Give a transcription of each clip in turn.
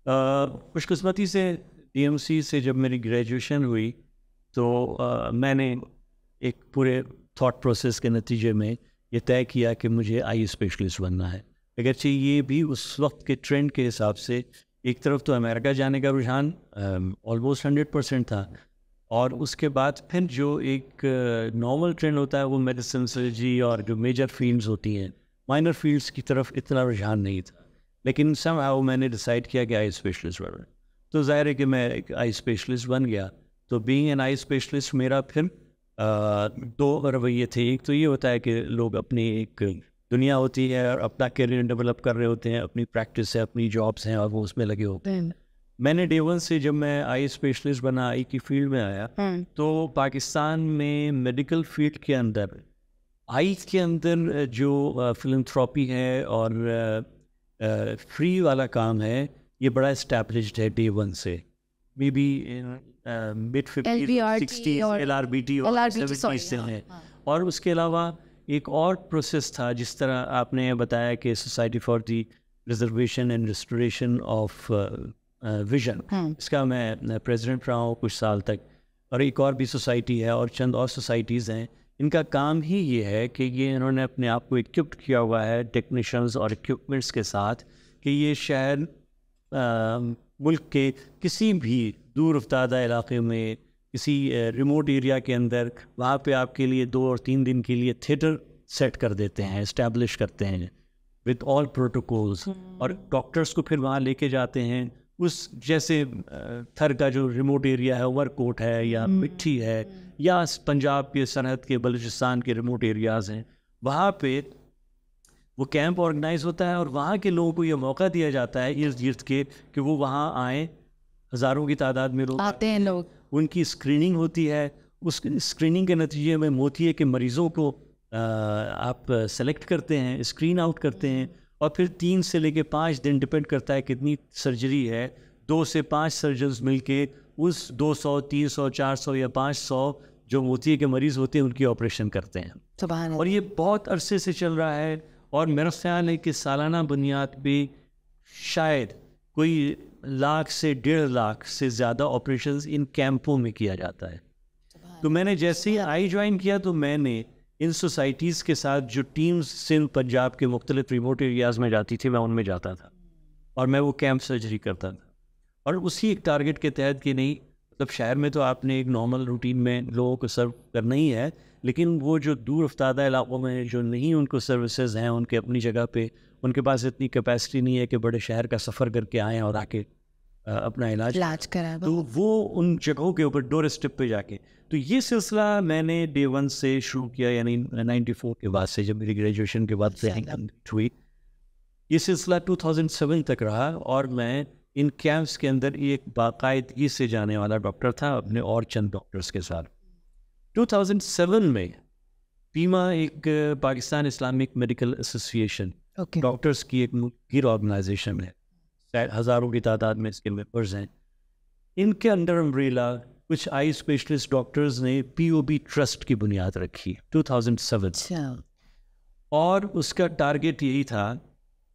خوش قسمتی سے DMC سے جب میری گریجویشن ہوئی تو میں نے ایک پورے تھاٹ پروسیس کے نتیجے میں یہ طے کیا کہ مجھے آئی اسپیشلسٹ بننا ہے. اگرچہ یہ بھی اس وقت کے ٹرینڈ کے حساب سے ایک طرف تو امریکہ جانے کا رجحان آلموسٹ 100% تھا، اور اس کے بعد پھر جو ایک نارمل ٹرینڈ ہوتا ہے وہ میڈیسن، سرجری اور جو میجر فیلڈز ہوتی ہیں، مائنر فیلڈز کی طرف اتنا رجحان نہیں تھا. لیکن سم ہاؤ میں نے ڈیسائیڈ کیا کہ آئی اسپیشلسٹ بننا، تو ظاہر ہے کہ میں ایک آئی اسپیشلسٹ بن گیا. تو بینگ این آئی اسپیشلسٹ میرا پھر دو رویے تھے. ایک تو یہ ہوتا ہے کہ لوگ اپنی ایک دنیا ہوتی ہے اور اپنا کیریئر ڈیولپ کر رہے ہوتے ہیں، اپنی پریکٹس ہے، اپنی جابس ہیں اور وہ اس میں لگے ہوتے ہیں. میں نے Day 1 سے جب میں آئی اسپیشلسٹ بنا، آئی کی فیلڈ میں آیا، تو پاکستان میں میڈیکل فیلڈ کے اندر آئی کے اندر جو فلنتھراپی ہے اور فری والا کام ہے یہ بڑا اسٹیبلشڈ ہے Day 1 سے. May be mid 50s 60s LRBT اور 70s سے ہیں. اور اس کے علاوہ ایک اور پروسیس تھا، جس طرح آپ نے بتایا کہ society for the preservation and restoration of vision, اس کا میں پریزیڈنٹ رہا ہوں کچھ سال تک. اور ایک اور بھی سوسائٹی ہے اور چند اور سوسائٹیز ہیں، ان کا کام ہی یہ ہے کہ یہ انہوں نے اپنے آپ کو اکوپڈ کیا ہوا ہے ٹیکنیشینز اور اکوپمنٹس کے ساتھ کہ یہ شہر ملک کے کسی بھی دور افتادہ علاقے میں، کسی ریموٹ ایریا کے اندر، وہاں پہ آپ کے لیے 2 اور 3 دن کے لیے تھیٹر سیٹ کر دیتے ہیں، اسٹیبلش کرتے ہیں وتھ آل پروٹوکولز. اور ڈاکٹرس کو پھر وہاں لے کے جاتے ہیں. اس جیسے تھر کا جو ریموٹ ایریا ہے، عمر کوٹ ہے یا مٹھی ہے یا پنجاب کے سرحد کے بلوچستان کے ریموٹ ایریاز ہیں، وہاں پہ وہ کیمپ آرگنائز ہوتا ہے اور وہاں کے لوگوں کو یہ موقع دیا جاتا ہے ارد گرد کے کہ وہ وہاں آئیں. ہزاروں کی تعداد میں لوگ آتے ہیں. لوگ ان کی اسکریننگ ہوتی ہے. اس اسکریننگ کے نتیجے میں ہوتی ہے کہ مریضوں کو آپ سلیکٹ کرتے ہیں، اسکرین آؤٹ کرتے ہیں، اور پھر 3 سے لے کے 5 دن ڈپینڈ کرتا ہے کتنی سرجری ہے، 2 سے 5 سرجنز مل کے اس 200 300 400 یا 500 جو موتیے کے مریض ہوتے ہیں ان کی آپریشن کرتے ہیں. سبحان اللہ. اور یہ بہت عرصے سے چل رہا ہے، اور میرا خیال ہے کہ سالانہ بنیاد پہ شاید کوئی 1,00,000 سے 1.5 سے زیادہ آپریشنز ان کیمپوں میں کیا جاتا ہے. تو میں نے جیسے ہی آئی جوائن کیا تو میں نے ان سوسائٹیز کے ساتھ جو ٹیمز سندھ پنجاب کے مختلف ریموٹ ایریاز میں جاتی تھی، میں ان میں جاتا تھا اور میں وہ کیمپ سرجری کرتا تھا. اور اسی ایک ٹارگٹ کے تحت کہ نہیں، مطلب شہر میں تو آپ نے ایک نارمل روٹین میں لوگوں کو سرو کرنا ہی ہے، لیکن وہ جو دور افتادہ علاقوں میں جو نہیں ان کو سروسز ہیں، ان کے اپنی جگہ پہ ان کے پاس اتنی کیپیسٹی نہیں ہے کہ بڑے شہر کا سفر کر کے آئیں اور آ کے اپنا علاج کرائیں، تو وہ ان جگہوں کے اوپر ڈور اسٹیپ پہ جا کے. تو یہ سلسلہ میں نے Day 1 سے شروع کیا، یعنی 94 کے بعد سے، جب میری گریجویشن کے بعد سے ہوئی. یہ سلسلہ 2007 تک رہا، اور میں ان کیمپس کے اندر ایک باقاعدگی سے جانے والا ڈاکٹر تھا اپنے اور چند ڈاکٹرس کے ساتھ. 2007 میں پیما ایک Pakistan Islamic medical association doctors کی ایک مدیر آرگنائزیشن ہے، ہزاروں کی تعداد میں اس کے ممبرز ہیں. ان کے انڈر امبریلا کچھ آئی اسپیشلسٹ ڈاکٹرز نے POB ٹرسٹ کی بنیاد رکھی 2007. اور اس کا ٹارگیٹ یہی تھا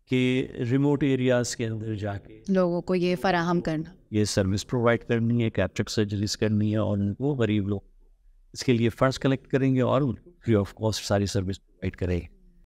کہ ریموٹ ایریاز کے اندر جا کے لوگوں کو یہ فراہم کرنا، یہ سروس پرووائڈ کرنی ہے، کیپٹک سرجریز کرنی ہے، اور ان کو غریب لوگ اس کے لیے فنڈس کلیکٹ کریں گے اور فری آف کاسٹ ساری سروس پرووائڈ کریں گے.